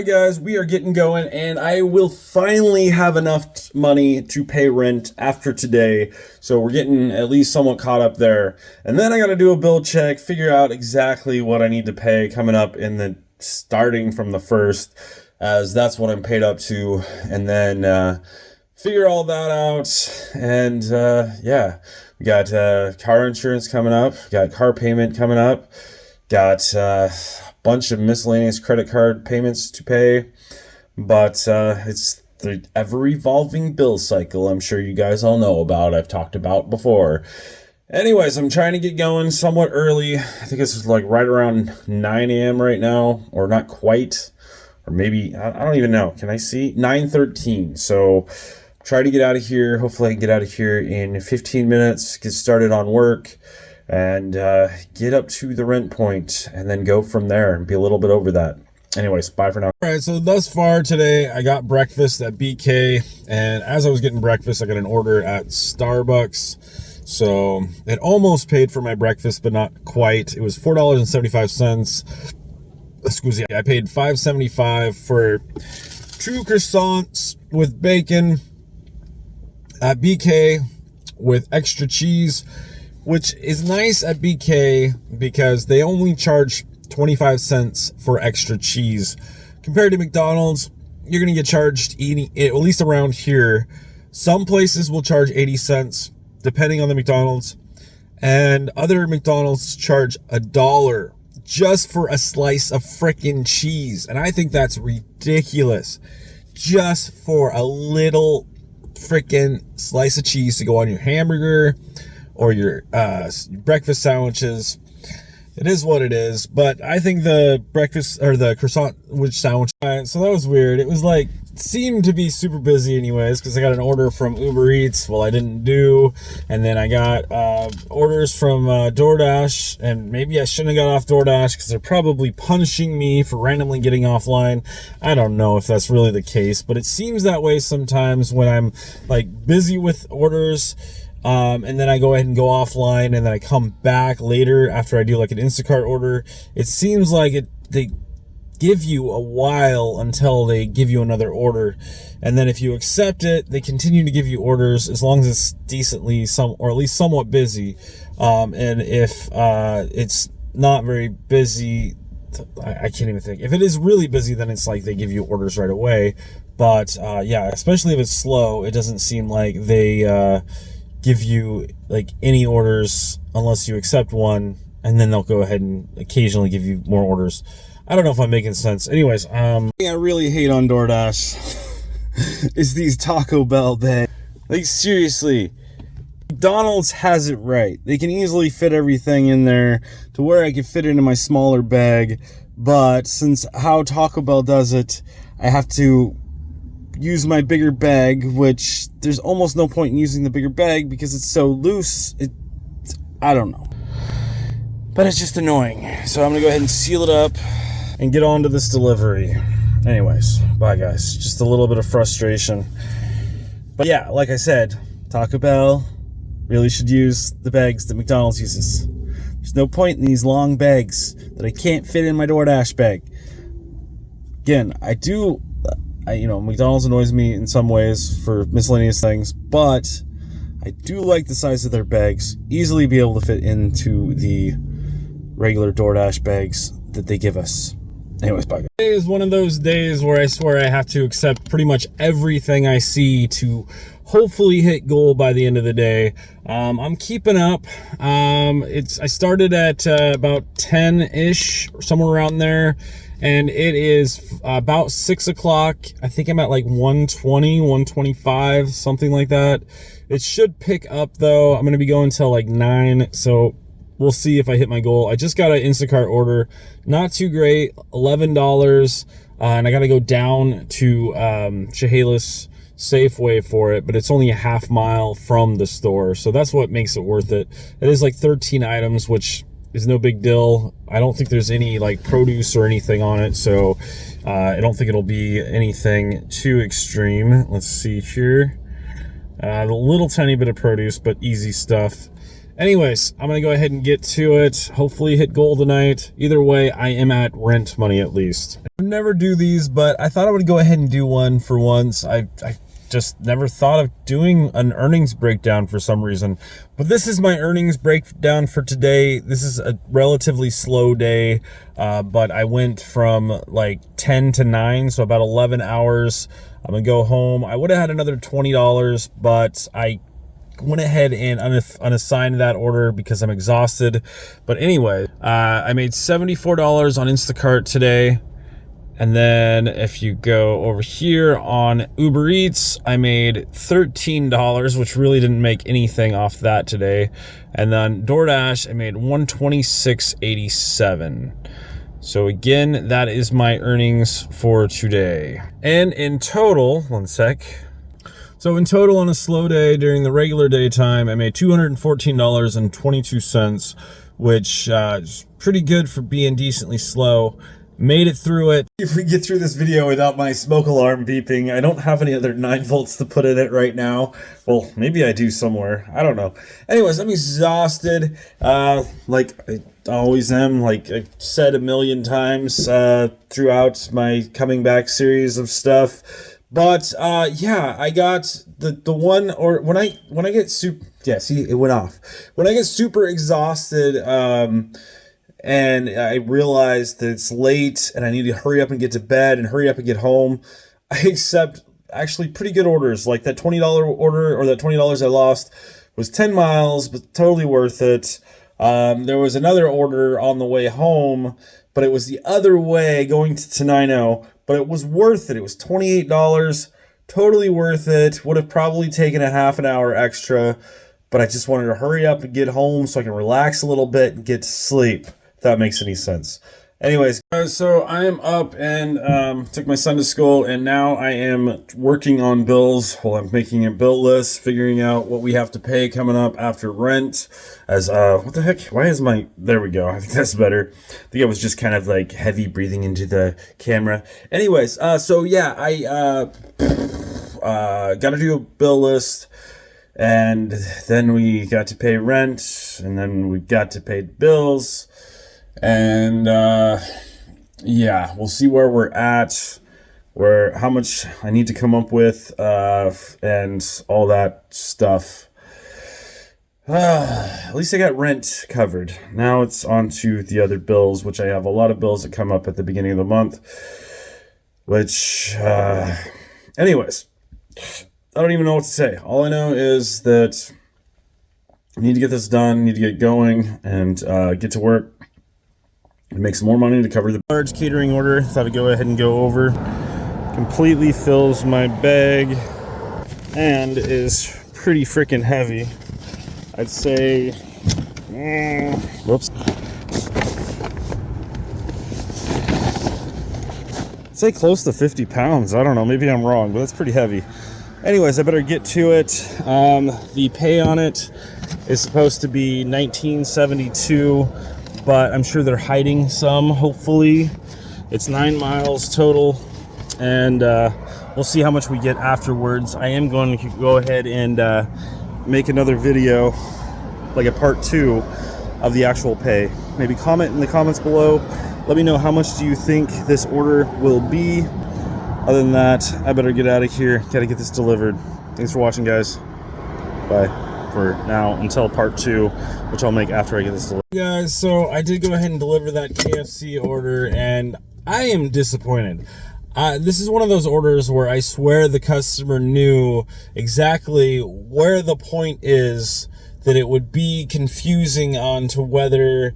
Hey guys, we are getting going and I will finally have enough money to pay rent after today. So we're getting at least somewhat caught up there. And then I got to do a bill check, figure out exactly what I need to pay coming up in the starting from the 1st, as that's what I'm paid up to. And then figure all that out. And yeah, we got car insurance coming up, got car payment coming up, got bunch of miscellaneous credit card payments to pay, but it's the ever-evolving bill cycle I'm sure you guys all know about, I've talked about before. Anyways, I'm trying to get going somewhat early. I think it's like right around 9 a.m. right now, or not quite, or maybe, I don't even know. Can I see? 9:13. So try to get out of here. Hopefully I can get out of here in 15 minutes, get started on work, and get up to the rent point and then go from there and be a little bit over that. Anyways, bye for now. All right, so thus far today, I got breakfast at BK, and as I was getting breakfast, I got an order at Starbucks. So it almost paid for my breakfast, but not quite. It was $4.75. Excuse me, I paid $5.75 for 2 croissants with bacon at BK with extra cheese, which is nice at BK because they only charge 25 cents for extra cheese. Compared to McDonald's, you're going to get charged, at least around here, some places will charge 80 cents, depending on the McDonald's, and other McDonald's charge $1 just for a slice of frickin' cheese. And I think that's ridiculous. Just for a little frickin' slice of cheese to go on your hamburger or your breakfast sandwiches. It is what it is, but I think the breakfast or the croissant sandwich. So that was weird. It was like, seemed to be super busy anyways, because I got an order from Uber Eats. Well, I didn't do, and then I got orders from DoorDash, and maybe I shouldn't have got off DoorDash because they're probably punishing me for randomly getting offline. I don't know if that's really the case, but it seems that way sometimes when I'm like busy with orders. And then I go ahead and go offline, and then I come back later after I do like an Instacart order. It seems like they give you a while until they give you another order, and then if you accept it, they continue to give you orders as long as it's decently or at least somewhat busy. And if it's not very busy, I can't even think. If it is really busy, then it's like they give you orders right away. But yeah, especially if it's slow, it doesn't seem like they give you like any orders unless you accept one, and then they'll go ahead and occasionally give you more orders. I don't know if I'm making sense. Anyways, I really hate on DoorDash is these Taco Bell bags. Like, seriously, McDonald's has it right. They can easily fit everything in there to where I can fit it into my smaller bag, but since how Taco Bell does it, I have to use my bigger bag, which there's almost no point in using the bigger bag because it's so loose. I don't know, but it's just annoying. So I'm gonna go ahead and seal it up and get on to this delivery. Anyways, bye guys. Just a little bit of frustration, but yeah, like I said, Taco Bell really should use the bags that McDonald's uses. There's no point in these long bags that I can't fit in my DoorDash bag. Again, McDonald's annoys me in some ways for miscellaneous things, but I do like the size of their bags. Easily be able to fit into the regular DoorDash bags that they give us. Anyways, bye guys. Today is one of those days where I swear I have to accept pretty much everything I see to hopefully hit goal by the end of the day. I'm keeping up. I started at about 10-ish, or somewhere around there. And it is about 6 o'clock. I think I'm at like 120, 125, something like that. It should pick up though. I'm going to be going till like 9. So we'll see if I hit my goal. I just got an Instacart order. Not too great. $11. And I got to go down to Chehalis Safeway for it, but it's only a half mile from the store. So that's what makes it worth it. It is like 13 items, which is no big deal. I don't think there's any like produce or anything on it, so I don't think it'll be anything too extreme. Let's see here. A little tiny bit of produce, but easy stuff. Anyways, I'm going to go ahead and get to it. Hopefully hit goal tonight. Either way, I am at rent money at least. I never do these, but I thought I would go ahead and do one for once. I just never thought of doing an earnings breakdown for some reason. But this is my earnings breakdown for today. This is a relatively slow day, but I went from like 10 to 9, so about 11 hours. I'm going to go home. I would have had another $20, but I went ahead and unassigned that order because I'm exhausted. But anyway, I made $74 on Instacart today. And then if you go over here on Uber Eats, I made $13, which really didn't make anything off that today. And then DoorDash, I made $126.87. So again, that is my earnings for today. And in total, one sec. So in total on a slow day during the regular daytime, I made $214.22, which is pretty good for being decently slow. Made it through it. If we get through this video without my smoke alarm beeping, I don't have any other 9 volts to put in it right now. Well, maybe I do somewhere. I don't know. Anyways, I'm exhausted. Like I always am. Like I've said a million times throughout my coming back series of stuff. But yeah, I got the one, or when I get super, yeah, see, it went off. When I get super exhausted, and I realize that it's late and I need to hurry up and get to bed and hurry up and get home, I accept actually pretty good orders. Like that $20 order, or that $20 I lost, was 10 miles, but totally worth it. There was another order on the way home, but it was the other way going to Tenino, but it was worth it. It was $28, totally worth it. Would have probably taken a half an hour extra, but I just wanted to hurry up and get home so I can relax a little bit and get to sleep. If that makes any sense. Anyways, so I am up and took my son to school, and now I am working on bills while I'm making a bill list, figuring out what we have to pay coming up after rent. As what the heck? Why is my, there we go. I think that's better. I think I was just kind of like heavy breathing into the camera. Anyways, so yeah, I got to do a bill list, and then we got to pay rent, and then we got to pay bills. And yeah, we'll see where we're at, how much I need to come up with, and all that stuff. At least I got rent covered. Now it's on to the other bills, which I have a lot of bills that come up at the beginning of the month, which anyways, I don't even know what to say. All I know is that I need to get this done, need to get going, and get to work and make some more money to cover the large catering order. Thought I'd go ahead and go over. Completely fills my bag and is pretty freaking heavy. I'd say, whoops. I'd say close to 50 pounds. I don't know, maybe I'm wrong, but that's pretty heavy. Anyways, I better get to it. The pay on it is supposed to be $19.72. But I'm sure they're hiding some, hopefully. It's 9 miles total, and we'll see how much we get afterwards. I am going to go ahead and make another video, like a part 2 of the actual pay. Maybe comment in the comments below. Let me know how much do you think this order will be. Other than that, I better get out of here. Gotta get this delivered. Thanks for watching, guys. Bye. For now, until part 2, which I'll make after I get this delivered. Guys, so I did go ahead and deliver that KFC order, and I am disappointed. This is one of those orders where I swear the customer knew exactly where the point is, that it would be confusing on to whether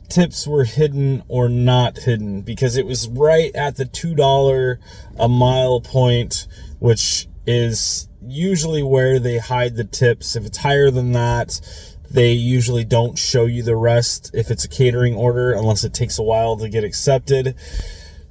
tips were hidden or not hidden, because it was right at the $2 a mile point, which is usually where they hide the tips. If it's higher than that, they usually don't show you the rest if it's a catering order, unless it takes a while to get accepted.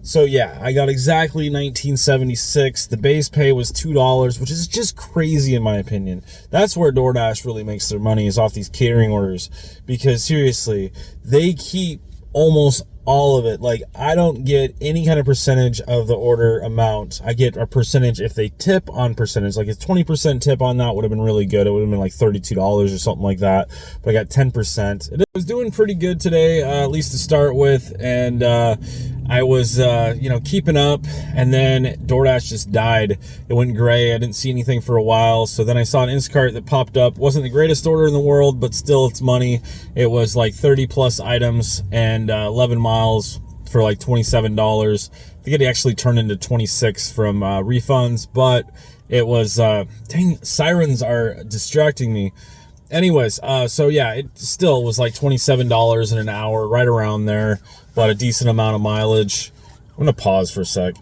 So yeah, I got exactly $19.76. The base pay was $2, which is just crazy in my opinion. That's where DoorDash really makes their money, is off these catering orders, because seriously, they keep almost all of it. Like, I don't get any kind of percentage of the order amount. I get a percentage if they tip on percentage. Like, a 20% tip on that would have been really good. It would have been like $32 or something like that. But I got 10%. It was doing pretty good today, at least to start with. And I was, keeping up. And then DoorDash just died. It went gray. I didn't see anything for a while. So then I saw an Instacart that popped up. Wasn't the greatest order in the world, but still, it's money. It was like 30 plus items and 11 miles for like $27. I think it actually turned into 26 from refunds, but it was, dang, sirens are distracting me. Anyways, so yeah, it still was like $27 in an hour, right around there, but a decent amount of mileage. I'm gonna pause for a sec.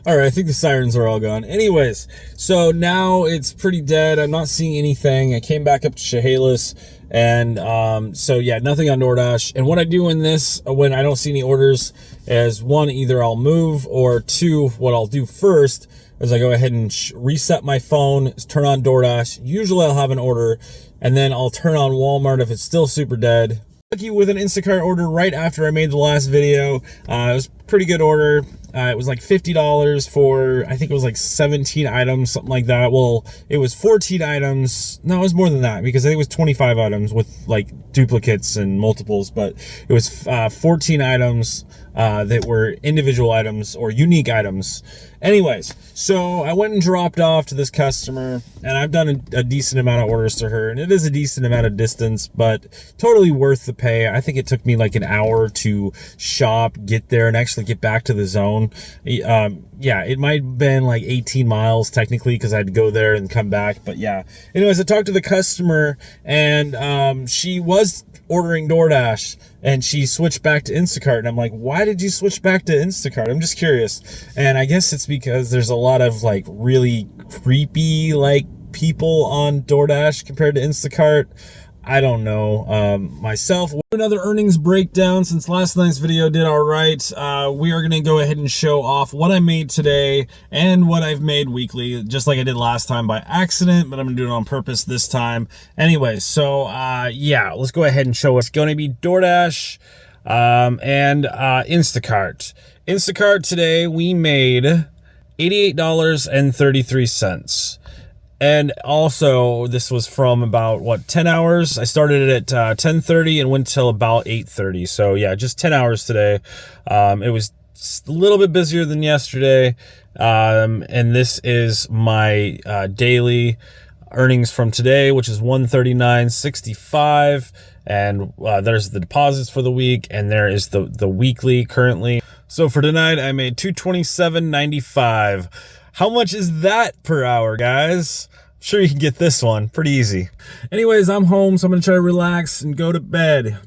All right, I think the sirens are all gone. Anyways, so now it's pretty dead. I'm not seeing anything. I came back up to Chehalis, and so yeah, nothing on DoorDash. And what I do in this, when I don't see any orders, is one, either I'll move, or two, what I'll do first is I go ahead and reset my phone, turn on DoorDash. Usually I'll have an order, and then I'll turn on Walmart if it's still super dead. Lucky with an Instacart order right after I made the last video. It was a pretty good order. It was like $50 for, I think it was like 17 items, something like that. Well, it was 14 items. No, it was more than that, because I think it was 25 items with like duplicates and multiples, but it was 14 items that were individual items or unique items. Anyways, so I went and dropped off to this customer, and I've done a decent amount of orders to her, and it is a decent amount of distance, but totally worth the pay. I think it took me like an hour to shop, get there, and actually get back to the zone. Yeah, it might have been like 18 miles technically, because I had to go there and come back, but yeah. Anyways, I talked to the customer, and she was ordering DoorDash, and she switched back to Instacart, and I'm like, why did you switch back to Instacart? I'm just curious. And I guess it's because there's a lot of like really creepy like people on DoorDash compared to Instacart. I don't know myself. Another earnings breakdown. Since last night's video did all right, we are going to go ahead and show off what I made today and what I've made weekly, just like I did last time by accident, but I'm going to do it on purpose this time. Anyway, so yeah, let's go ahead and show what's going to be DoorDash and Instacart. Instacart today, we made $88.33. And also, this was from about, 10 hours? I started it at 10:30 and went till about 8:30. So, yeah, just 10 hours today. It was a little bit busier than yesterday. And this is my daily earnings from today, which is $139.65. And there's the deposits for the week, and there is the weekly currently. So, for tonight, I made $227.95. How much is that per hour, guys? I'm sure you can get this one pretty easy. Anyways, I'm home, so I'm going to try to relax and go to bed.